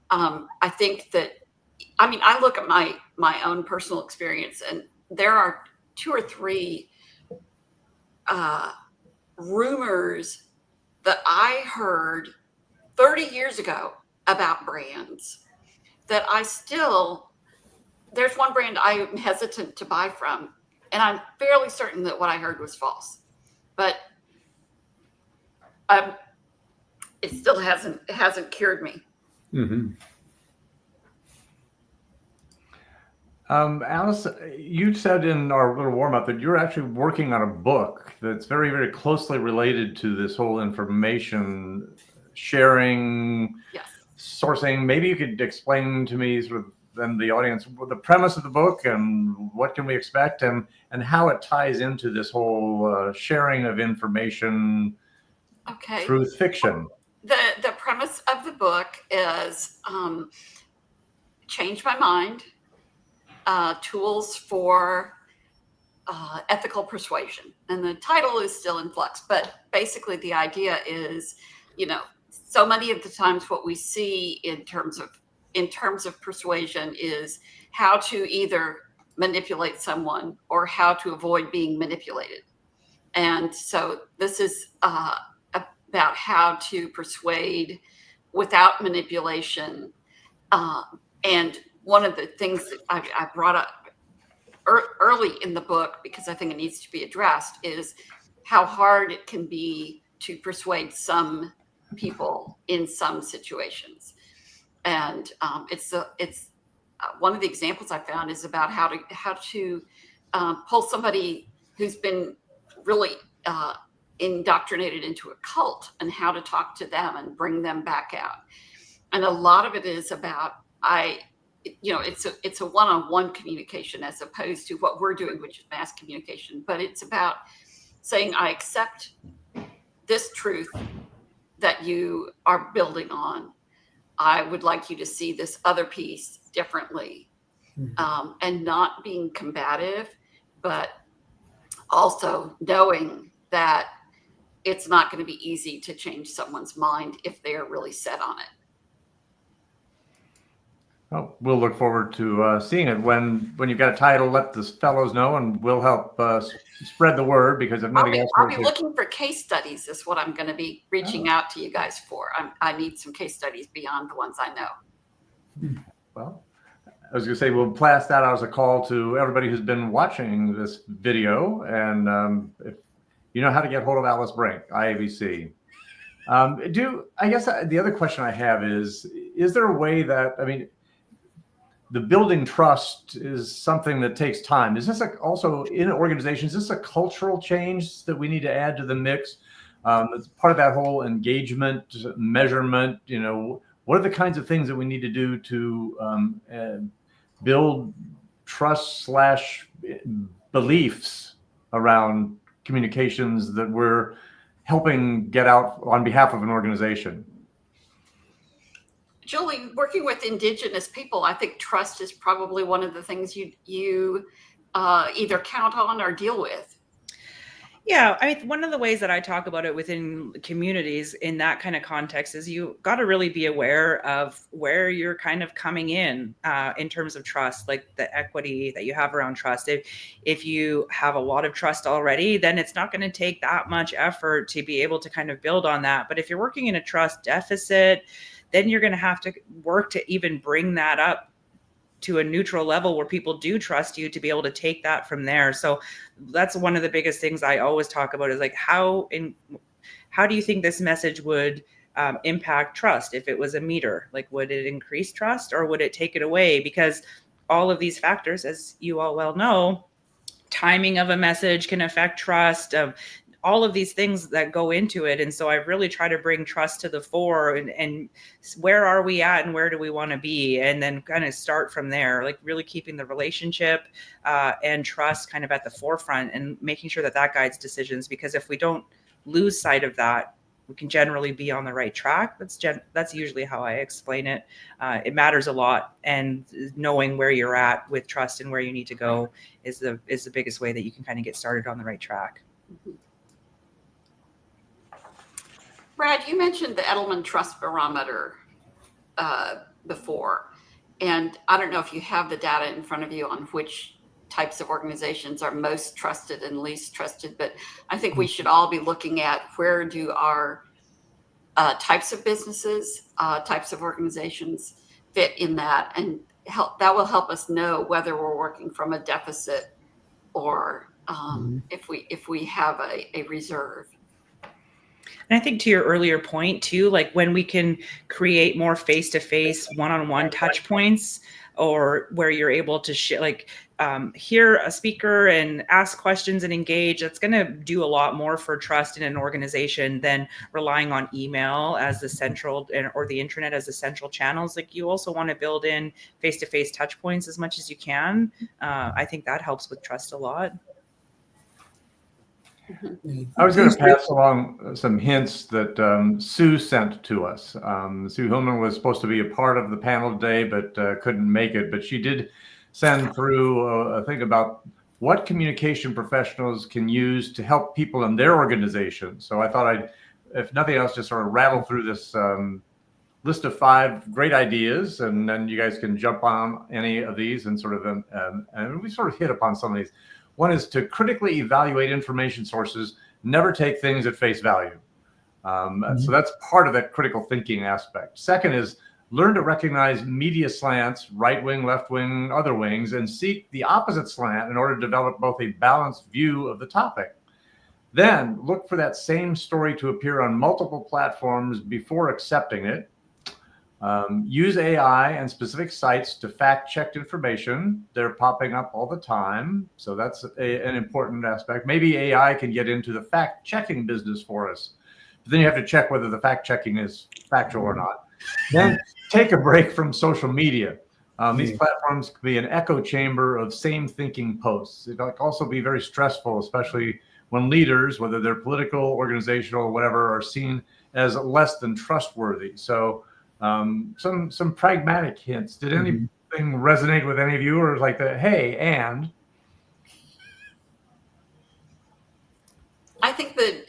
I think that, I look at my own personal experience, and there are 2 or 3 rumors that I heard 30 years ago about brands that there's one brand I'm hesitant to buy from, and I'm fairly certain that what I heard was false. But it still hasn't cured me. Mm-hmm. Alice, you said in our little warm up that you're actually working on a book that's very, very closely related to this whole information sharing, Yes. sourcing. Maybe you could explain to me, sort of, and the audience, the premise of the book and what can we expect, and how it ties into this whole sharing of information through fiction. The premise of the book is Change My Mind, Tools for Ethical Persuasion. And the title is still in flux, but basically the idea is, so many of the times what we see in terms of persuasion is how to either manipulate someone or how to avoid being manipulated. And so this is about how to persuade without manipulation. And one of the things that I brought up early in the book, because I think it needs to be addressed, is how hard it can be to persuade some people in some situations. And it's one of the examples I found is about how to pull somebody who's been really indoctrinated into a cult, and how to talk to them and bring them back out. And a lot of it is about it's a one-on-one communication as opposed to what we're doing, which is mass communication. But it's about saying, I accept this truth that you are building on. I would like you to see this other piece differently, and not being combative, but also knowing that it's not going to be easy to change someone's mind if they're really set on it. Well, we'll look forward to seeing it. When you've got a title, let the fellows know, and we'll help spread the word, because if nothing else, I'll be looking for case studies is what I'm going to be reaching out to you guys for. I need some case studies beyond the ones I know. Well, I was going to say, we'll blast that out as a call to everybody who's been watching this video. And if you know how to get hold of Alice Brink, IABC. I guess the other question I have is there a way that, the building trust is something that takes time. Is this also in organizations, is this a cultural change that we need to add to the mix? It's part of that whole engagement, measurement, what are the kinds of things that we need to do to build trust / beliefs around communications that we're helping get out on behalf of an organization? Julie, working with Indigenous people, I think trust is probably one of the things you either count on or deal with. Yeah, one of the ways that I talk about it within communities in that kind of context is you got to really be aware of where you're kind of coming in terms of trust, like the equity that you have around trust. If you have a lot of trust already, then it's not going to take that much effort to be able to kind of build on that. But if you're working in a trust deficit, then you're going to have to work to even bring that up to a neutral level where people do trust you to be able to take that from there. So that's one of the biggest things I always talk about is like, how do you think this message would impact trust if it was a meter? Like, would it increase trust or would it take it away? Because all of these factors, as you all well know, timing of a message can affect trust, all of these things that go into it. And so I really try to bring trust to the fore and where are we at and where do we want to be? And then kind of start from there, like really keeping the relationship and trust kind of at the forefront and making sure that guides decisions. Because if we don't lose sight of that, we can generally be on the right track. That's usually how I explain it. It matters a lot, and knowing where you're at with trust and where you need to go is the biggest way that you can kind of get started on the right track. Mm-hmm. Brad, you mentioned the Edelman Trust Barometer before, and I don't know if you have the data in front of you on which types of organizations are most trusted and least trusted, but I think we should all be looking at where do our types of businesses, types of organizations fit in that, and that will help us know whether we're working from a deficit or if we have a reserve. And I think to your earlier point too, like when we can create more face-to-face, one-on-one touch points, or where you're able to hear a speaker and ask questions and engage, that's going to do a lot more for trust in an organization than relying on email as the central or the intranet as the central channels. Like you also want to build in face-to-face touch points as much as you can. I think that helps with trust a lot. I was going to pass along some hints that Sue sent to us. Sue Hillman was supposed to be a part of the panel today, but couldn't make it. But she did send through a thing about what communication professionals can use to help people in their organization. So I thought I'd, if nothing else, just sort of rattle through this list of 5 great ideas, and then you guys can jump on any of these and sort of, and we sort of hit upon some of these. One is to critically evaluate information sources, never take things at face value. So that's part of that critical thinking aspect. Second is learn to recognize media slants, right wing, left wing, other wings, and seek the opposite slant in order to develop both a balanced view of the topic. Then look for that same story to appear on multiple platforms before accepting it. Use AI and specific sites to fact-check information. They're popping up all the time, so that's an important aspect. Maybe AI can get into the fact-checking business for us, but then you have to check whether the fact-checking is factual or not. Then take a break from social media. These platforms can be an echo chamber of same-thinking posts. It can also be very stressful, especially when leaders, whether they're political, organizational, whatever, are seen as less than trustworthy. So some pragmatic hints. Did anything resonate with any of you, or like the hey and? I think the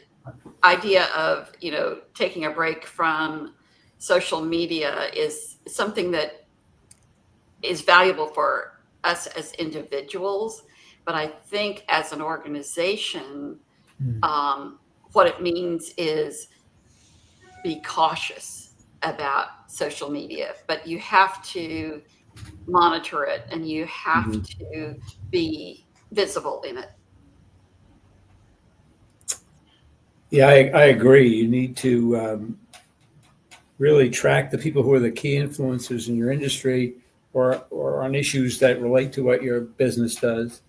idea of taking a break from social media is something that is valuable for us as individuals, but I think as an organization, what it means is be cautious about social media, but you have to monitor it and you have to be visible in it. Yeah, I agree. You need to really track the people who are the key influencers in your industry or on issues that relate to what your business does,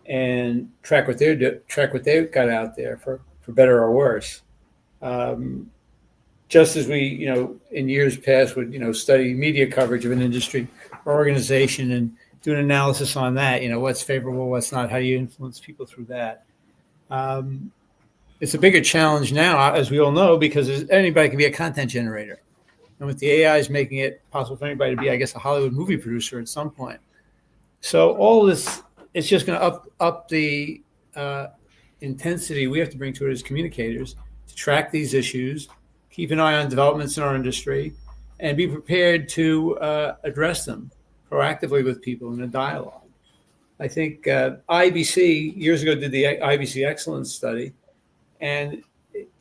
and track what they've got out there for better or worse. Just as we, in years past would, study media coverage of an industry or organization and do an analysis on that, what's favorable, what's not, how do you influence people through that? It's a bigger challenge now, as we all know, because anybody can be a content generator. And with the AI is making it possible for anybody to be, I guess, a Hollywood movie producer at some point. So all this, it's just going to up the intensity we have to bring to it as communicators to track these issues, keep an eye on developments in our industry, and be prepared to address them proactively with people in a dialogue. I think IBC years ago did the IBC Excellence Study and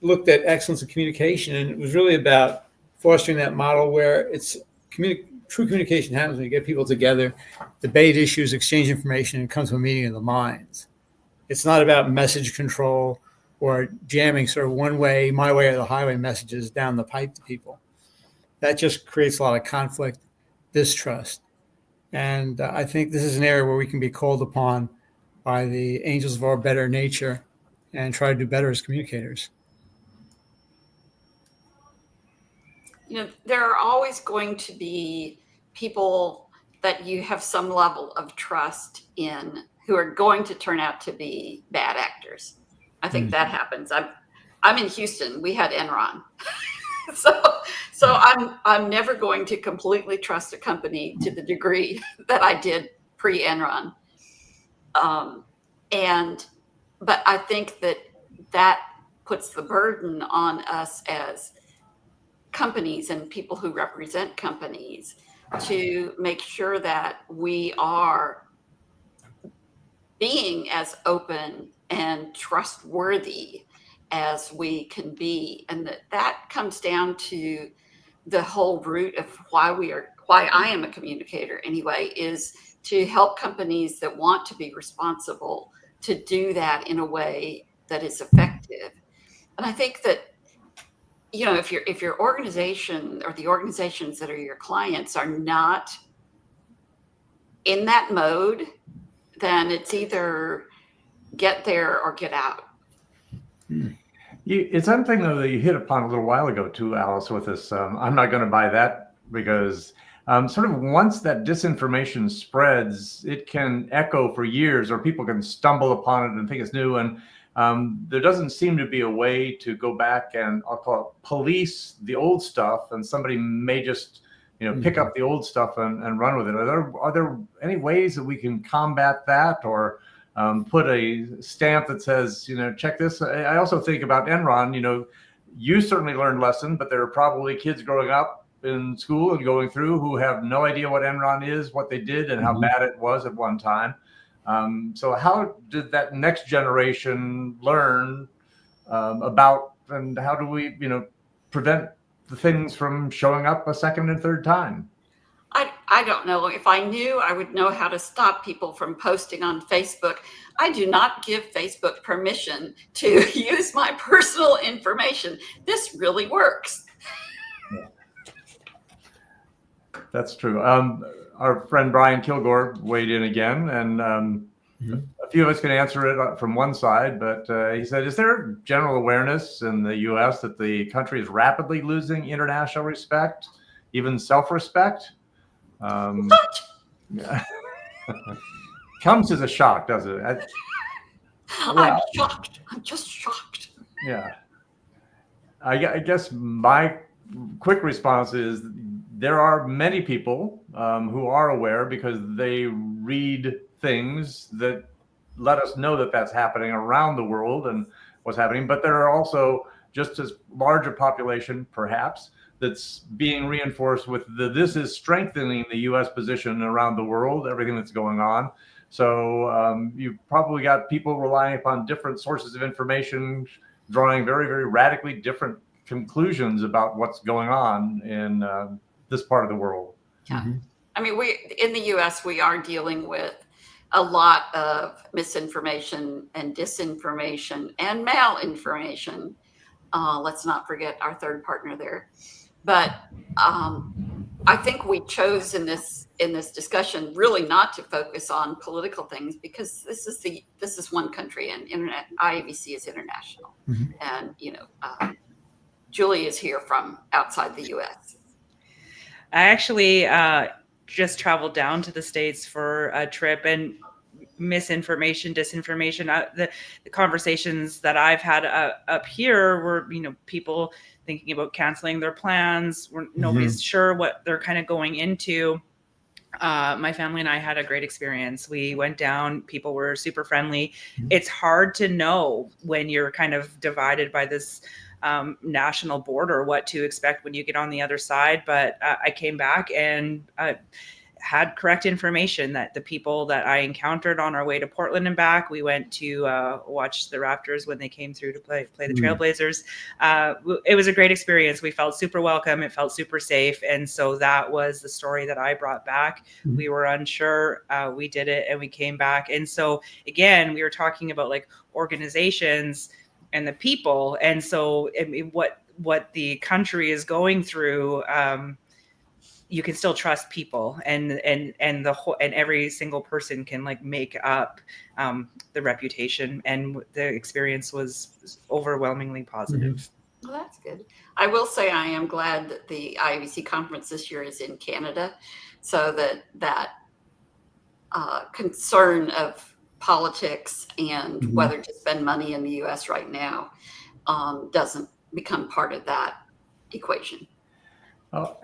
looked at excellence in communication, and it was really about fostering that model where it's true communication happens when you get people together, debate issues, exchange information, and come to a meeting of the minds. It's not about message control or jamming sort of one way, my way, or the highway messages down the pipe to people. That just creates a lot of conflict, distrust. And I think this is an area where we can be called upon by the angels of our better nature and try to do better as communicators. There are always going to be people that you have some level of trust in who are going to turn out to be bad actors. I think that happens. I'm in Houston. We had Enron. So I'm never going to completely trust a company to the degree that I did pre-Enron. But I think that puts the burden on us as companies and people who represent companies to make sure that we are being as open and trustworthy as we can be. And that comes down to the whole root of why I am a communicator anyway, is to help companies that want to be responsible to do that in a way that is effective. And I think that, if your organization or the organizations that are your clients are not in that mode, then it's either get there or get out. It's something though that you hit upon a little while ago too, Alice, with this. I'm not going to buy that, because sort of once that disinformation spreads, it can echo for years, or people can stumble upon it and think it's new. And there doesn't seem to be a way to go back and, I'll call it, police the old stuff, and somebody may just pick up the old stuff and run with it. Are there any ways that we can combat that, or put a stamp that says, check this? I also think about Enron. You certainly learned lesson, but there are probably kids growing up in school and going through who have no idea what Enron is, what they did, and how bad it was at one time. So how did that next generation learn about, and how do we, prevent the things from showing up a second and third time? I don't know. If I knew, I would know how to stop people from posting on Facebook. I do not give Facebook permission to use my personal information. This really works. That's true. Our friend Brian Kilgore weighed in again, and a few of us can answer it from one side, but he said, is there general awareness in the U.S. that the country is rapidly losing international respect, even self-respect? What? Yeah. Comes as a shock, doesn't it? I'm shocked. I'm just shocked. Yeah. I guess my quick response is there are many people who are aware, because they read things that let us know that that's happening around the world and what's happening. But there are also just as large a population, perhaps, that's being reinforced with this is strengthening the U.S. position around the world, everything that's going on. So you've probably got people relying upon different sources of information, drawing very, very radically different conclusions about what's going on in this part of the world. Yeah. I mean, in the U.S., we are dealing with a lot of misinformation and disinformation and malinformation. Let's not forget our third partner there. But I think we chose in this discussion really not to focus on political things, because this is one country, and IABC is international, and Julie is here from outside the U.S. I actually just traveled down to the States for a trip, and misinformation, disinformation, the conversations that I've had up here were, people thinking about canceling their plans. Nobody's sure what they're kind of going into. My family and I had a great experience. We went down, people were super friendly. It's hard to know when you're kind of divided by this national border what to expect when you get on the other side. But I came back and had correct information that the people that I encountered on our way to Portland and back, we went to watch the Raptors when they came through to play the Trailblazers. It was a great experience. We felt super welcome. It felt super safe. And so that was the story that I brought back. We were unsure. We did it and we came back. And so again, we were talking about like organizations and the people. And so I mean, what the country is going through, you can still trust people, and the whole, and every single person can like make up the reputation, and the experience was overwhelmingly positive. Well, that's good. I will say I am glad that the IABC conference this year is in Canada, so that concern of politics and whether to spend money in the U.S. right now doesn't become part of that equation.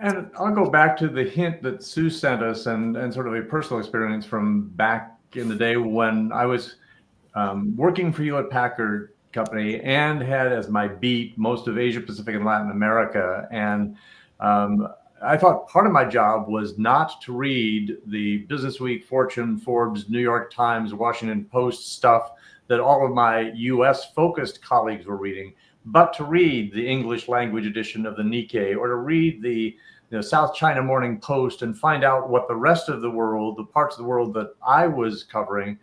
And I'll go back to the hint that Sue sent us, and sort of a personal experience from back in the day when I was working for Hewlett Packard Company and had as my beat most of Asia Pacific and Latin America. And I thought part of my job was not to read the Business Week, Fortune, Forbes, New York Times, Washington Post stuff that all of my US focused colleagues were reading, but to read the English language edition of the Nikkei, or to read the South China Morning Post and find out what the rest of the world, the parts of the world that I was covering,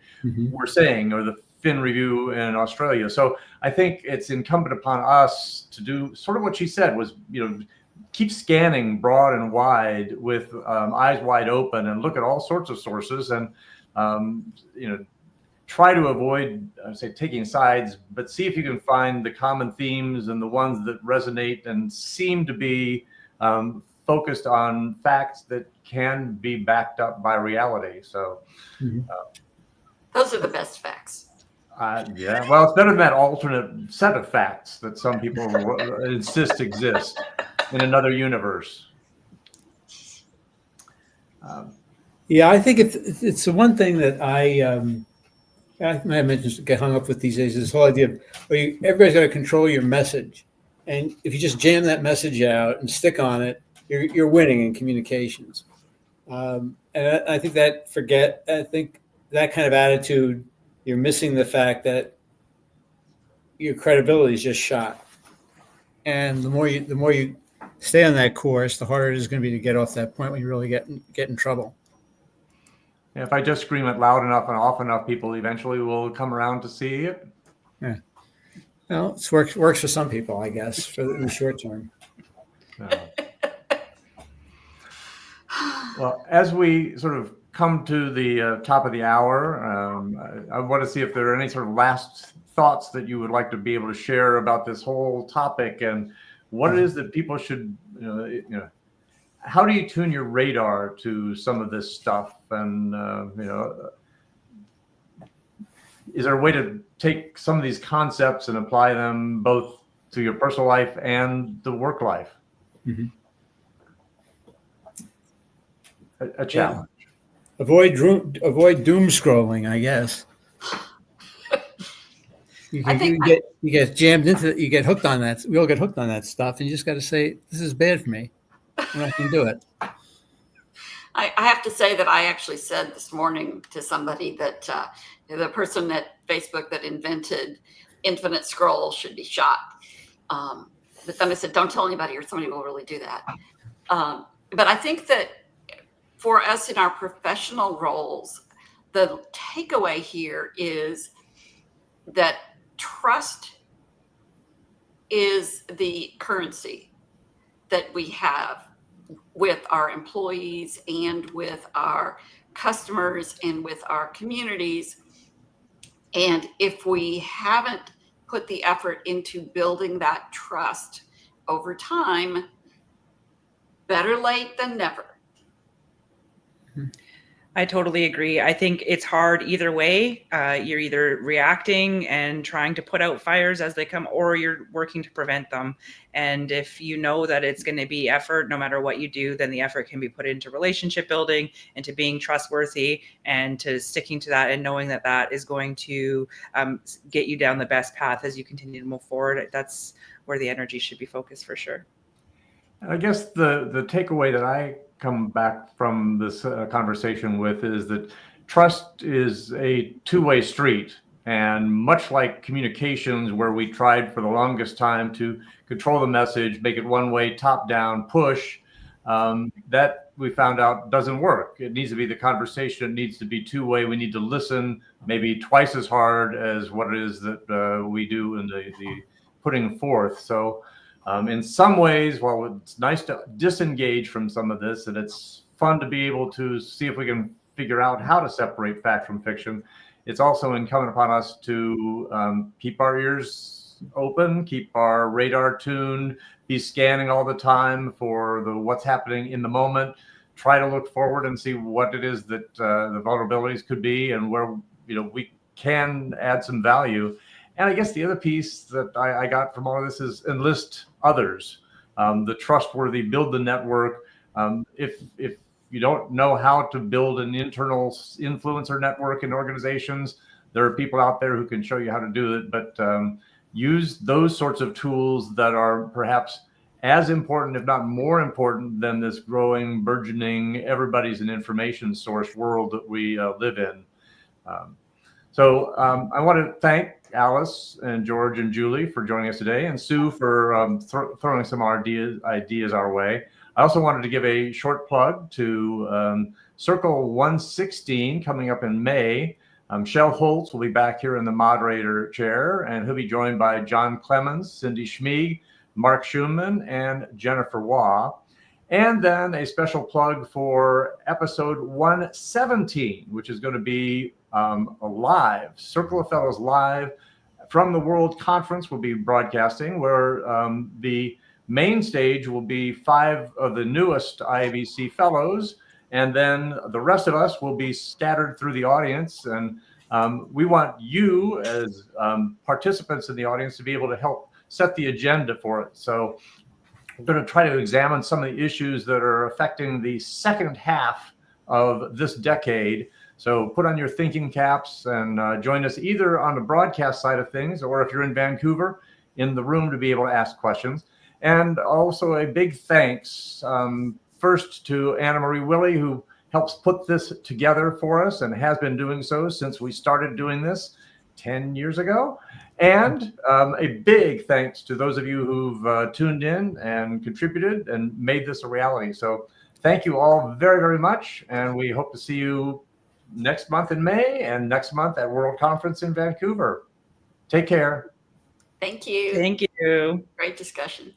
were saying, or the Fin Review in Australia. So I think it's incumbent upon us to do sort of what she said was, keep scanning broad and wide with eyes wide open and look at all sorts of sources and, try to avoid, say, taking sides, but see if you can find the common themes and the ones that resonate and seem to be focused on facts that can be backed up by reality. So those are the best facts. Yeah, well, it's better than that alternate set of facts that some people insist exist in another universe. Yeah, I think it's the one thing that I mentioned get hung up with these days. This whole idea of everybody's got to control your message, and if you just jam that message out and stick on it, you're winning in communications. And I think that kind of attitude, you're missing the fact that your credibility is just shot. And the more you stay on that course, the harder it is going to be to get off that point when you really get in trouble. If I just scream it loud enough and often enough, people eventually will come around to see it. Yeah. Well, it works for some people, I guess, in the short term. Well, as we sort of come to the top of the hour, I want to see if there are any sort of last thoughts that you would like to be able to share about this whole topic and what it is that people should, how do you tune your radar to some of this stuff? And, is there a way to take some of these concepts and apply them both to your personal life and the work life? Mm-hmm. A challenge. Yeah. Avoid doom scrolling, I guess. You get jammed into it. You get hooked on that. We all get hooked on that stuff, and you just got to say, "This is bad for me," and I can do it. I have to say that I actually said this morning to somebody that the person at Facebook that invented infinite scroll should be shot. But then I said, "Don't tell anybody, or somebody will really do that." But I think that for us in our professional roles, the takeaway here is that trust is the currency that we have with our employees and with our customers and with our communities. And if we haven't put the effort into building that trust over time, better late than never. I totally agree. I think it's hard either way. You're either reacting and trying to put out fires as they come, or you're working to prevent them. And if you know that it's going to be effort, no matter what you do, then the effort can be put into relationship building, into being trustworthy, and to sticking to that and knowing that that is going to get you down the best path as you continue to move forward. That's where the energy should be focused for sure. I guess the takeaway that I come back from this conversation with is that trust is a two-way street. And much like communications, where we tried for the longest time to control the message, make it one way, top down, push, that we found out doesn't work. It needs to be the conversation. It needs to be two-way. We need to listen maybe twice as hard as what it is that we do in the putting forth. So in some ways, while it's nice to disengage from some of this, and it's fun to be able to see if we can figure out how to separate fact from fiction, it's also incumbent upon us to keep our ears open, keep our radar tuned, be scanning all the time for what's happening in the moment, try to look forward and see what it is that the vulnerabilities could be and where we can add some value. And I guess the other piece that I got from all of this is enlist others, the trustworthy, build the network. If you don't know how to build an internal influencer network in organizations, there are people out there who can show you how to do it. But use those sorts of tools that are perhaps as important, if not more important, than this growing, burgeoning, everybody's an information source world that we live in. I want to thank Alice and George and Julie for joining us today, and Sue for throwing some ideas our way. I also wanted to give a short plug to Circle 116 coming up in May. Shel Holtz will be back here in the moderator chair, and he'll be joined by John Clemens, Cindy Schmieg, Mark Schumann, and Jennifer Waugh. And then a special plug for episode 117, which is going to be a live, Circle of Fellows live from the World Conference. We'll be broadcasting, where the main stage will be 5 of the newest IABC fellows, and then the rest of us will be scattered through the audience. And we want you as participants in the audience to be able to help set the agenda for it. So we're going to try to examine some of the issues that are affecting the second half of this decade. So put on your thinking caps and join us either on the broadcast side of things, or if you're in Vancouver, in the room to be able to ask questions. And also a big thanks first to Anna Marie Willie, who helps put this together for us and has been doing so since we started doing this 10 years ago. And a big thanks to those of you who've tuned in and contributed and made this a reality. So thank you all very, very much. And we hope to see you next month in May and next month at World Conference in Vancouver. Take care. Thank you. Thank you. Great discussion.